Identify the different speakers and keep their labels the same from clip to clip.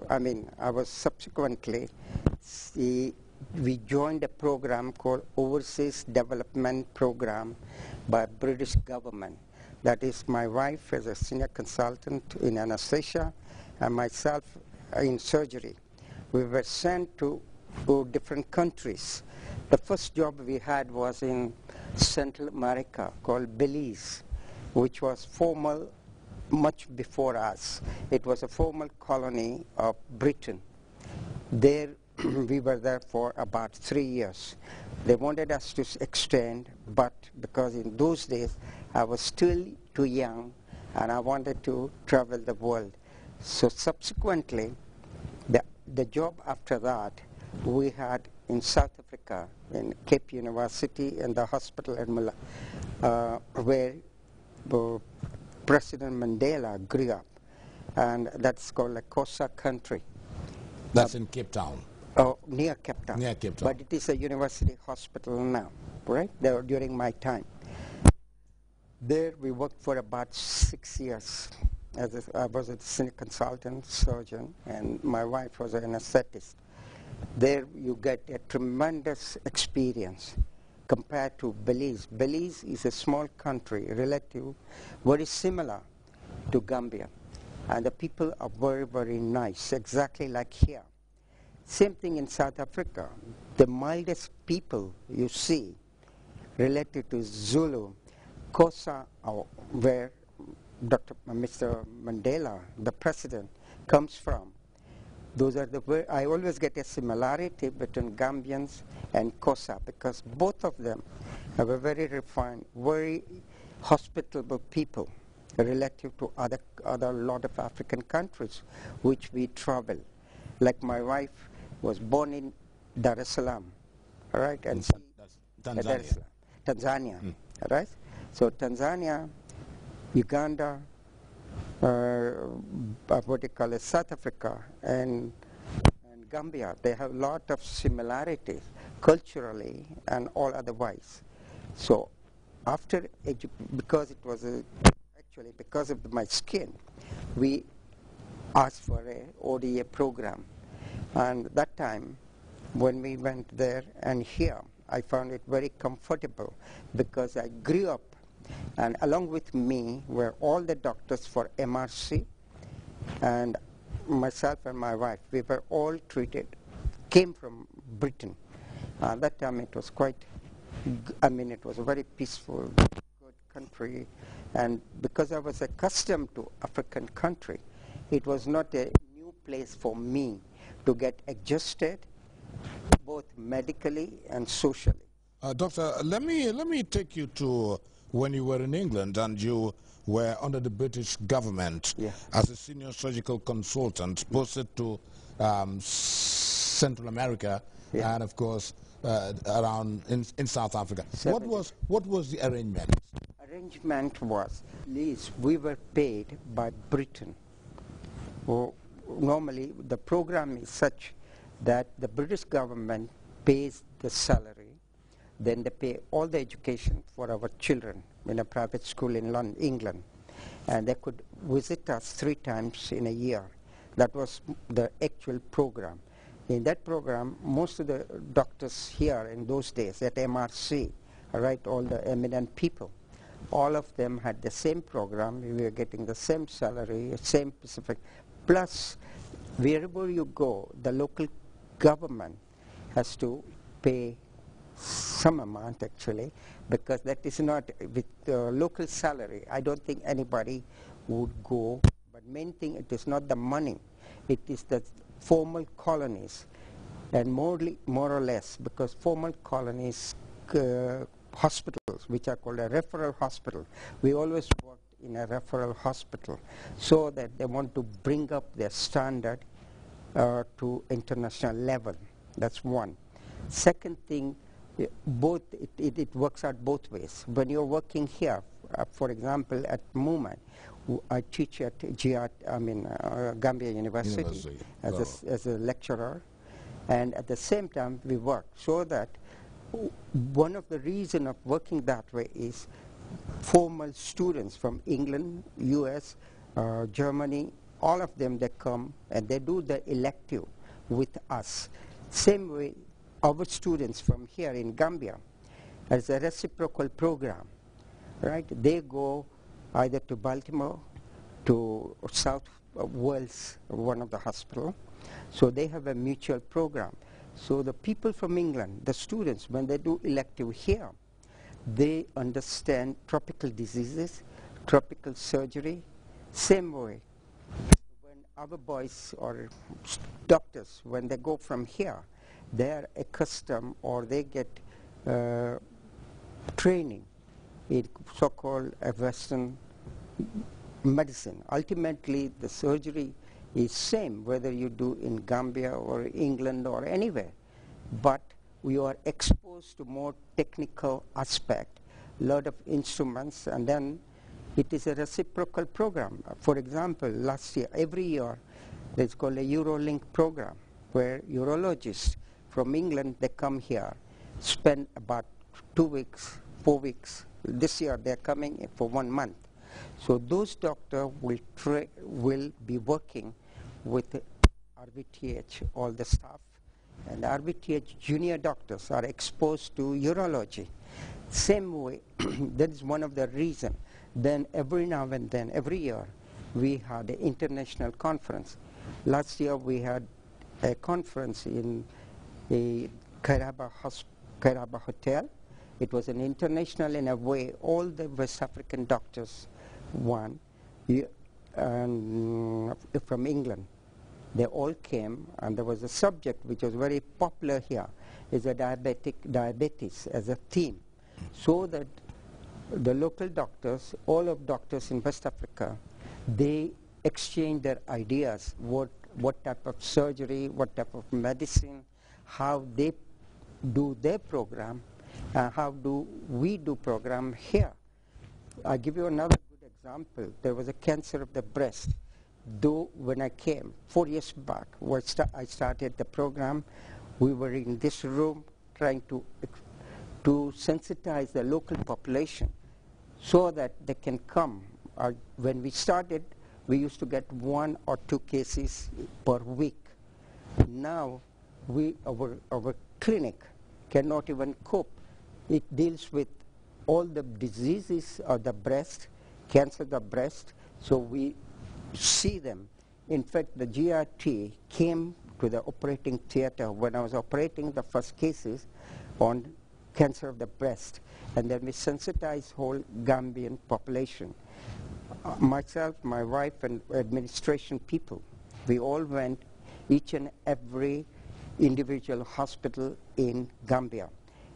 Speaker 1: I was subsequently, we joined a program called Overseas Development Program by British government. That is, my wife as a senior consultant in anesthesia and myself in surgery. We were sent to different countries. The first job we had was in Central America called Belize, which was formal much before us. It was a formal colony of Britain. There, we were there for about 3 years. They wanted us to extend, but because in those days I was still too young and I wanted to travel the world. So subsequently, the job after that we had in South Africa, in Cape University and the hospital at where President Mandela grew up, and that's called a Xhosa country.
Speaker 2: That's in Cape Town.
Speaker 1: Oh, near Cape Town.
Speaker 2: Near Cape Town.
Speaker 1: But it is a university hospital now, right? There, during my time. There we worked for about 6 years. I was a senior consultant, surgeon, and my wife was an anesthetist. There you get a tremendous experience compared to Belize. Belize is a small country, very similar to Gambia. And the people are very, very nice, exactly like here. Same thing in South Africa. The mildest people you see related to Zulu, Xhosa, where Mr. Mandela, the president, comes from. Those are I always get a similarity between Gambians and Xhosa because both of them have a very refined, very hospitable people relative to other lot of African countries which we travel. Like my wife was born in Dar es Salaam, all right, and
Speaker 2: Tanzania.
Speaker 1: Tanzania, all right. So Tanzania, Uganda, what you call it, South Africa, and Gambia, they have a lot of similarities culturally and all otherwise. So after, because it was actually because of my skin, we asked for a ODA program. And that time, when we went there and here, I found it very comfortable because I grew up, and along with me were all the doctors for MRC, and myself and my wife, we were all came from Britain. That time it was quite, it was a very peaceful, good country, and because I was accustomed to African country, it was not a new place for me to get adjusted, both medically and socially.
Speaker 2: Doctor, let me take you to when you were in England and you were under the British government as a senior surgical consultant posted to Central America and of course around in South Africa. What was the arrangement?
Speaker 1: Arrangement was, at least we were paid by Britain. Normally the program is such that the British government pays the salary, then they pay all the education for our children in a private school in England, and they could visit us 3 times in a year. That was the actual program. In that program, most of the doctors here in those days at MRC, all the eminent people, all of them had the same program. We were getting the same salary, same specific. Plus, wherever you go, the local government has to pay some amount actually, because that is not with local salary. I don't think anybody would go, but main thing, it is not the money, it is the formal colonies, and more or less, because formal colonies hospitals, which are called a referral hospital, we always worked in a referral hospital, so that they want to bring up their standard to international level. That's one. Second thing, it works out both ways. When you're working here, for example, at moment, I teach at Gambia University as a lecturer, and at the same time we work. So that one of the reasons of working that way is formal students from England, US, Germany, all of them, they come and they do the elective with us. Same way, our students from here in Gambia, as a reciprocal program, right? They go either to Baltimore, to South Wales, one of the hospital. So they have a mutual program. So the people from England, the students, when they do elective here, they understand tropical diseases, tropical surgery. Same way, when our boys or doctors, when they go from here, they are accustomed or they get training in so-called Western medicine. Ultimately, the surgery is same whether you do in Gambia or England or anywhere, but we are exposed to more technical aspect, lot of instruments, and then it is a reciprocal program. For example, last year, every year, it's called a Eurolink program, where urologists from England, they come here, spend about 2 weeks, 4 weeks. This year, they're coming for 1 month. So those doctors will be working with RVTH, all the staff, and RVTH junior doctors are exposed to urology. Same way, that is one of the reasons. Then every now and then, every year, we had an international conference. Last year we had a conference in the Kairaba Hotel. It was an international in a way. All the West African doctors won from England. They all came, and there was a subject which was very popular here, is a diabetes as a theme, so that the local doctors, all of doctors in West Africa, they exchange their ideas, what type of surgery, what type of medicine, how they do their program, how do we do program here. I'll give you another good example. There was a cancer of the breast. Though when I came 4 years back, I started the program, we were in this room trying to sensitize the local population so that they can come. When we started, we used to get 1 or 2 cases per week. Now, our clinic cannot even cope. It deals with all the diseases of the breast, cancer of the breast, so we see them. In fact, the GRT came to the operating theater when I was operating the first cases on cancer of the breast, and then we sensitized whole Gambian population. Myself, my wife, and administration people, we all went each and every individual hospital in Gambia,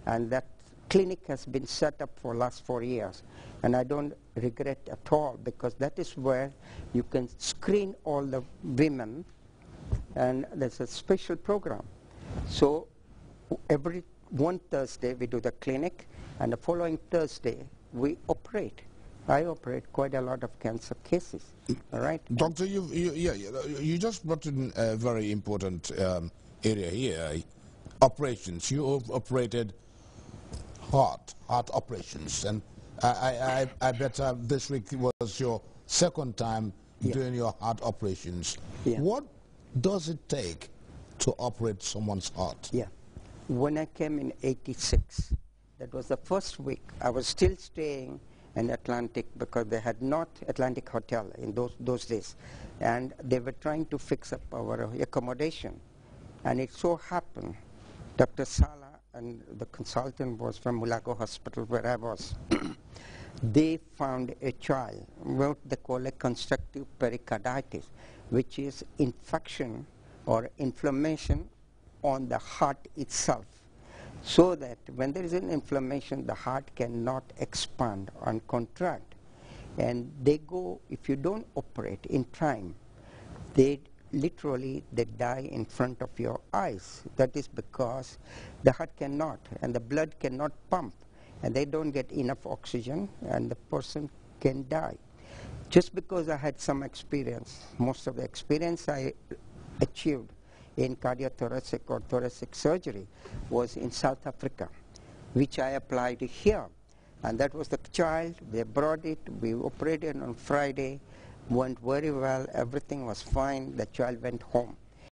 Speaker 1: and that clinic has been set up for last 4 years, and I don't regret at all, because that is where you can screen all the women, and there's a special program. So every one Thursday we do the clinic, and the following Thursday we operate. I operate quite a lot of cancer cases. All right,
Speaker 2: Doctor, you just brought in a very important area here, operations. You have operated heart operations, and I bet this week was your second time doing your heart operations. What does it take to operate someone's heart?
Speaker 1: When I came in '86, that was the first week. I was still staying in Atlantic, because they had not Atlantic Hotel in those days, and they were trying to fix up our accommodation. And it so happened, Dr. Sala and the consultant was from Mulago Hospital where I was. They found a child, what they call a constructive pericarditis, which is infection or inflammation on the heart itself, so that when there is an inflammation, the heart cannot expand and contract. And they go, if you don't operate in time, they literally die in front of your eyes. That is because the heart cannot, and the blood cannot pump, and they don't get enough oxygen, and the person can die. Just because I had some experience, most of the experience I achieved in cardiothoracic or thoracic surgery was in South Africa, which I applied here. And that was the child, they brought it, we operated on Friday, went very well, everything was fine, the child went home.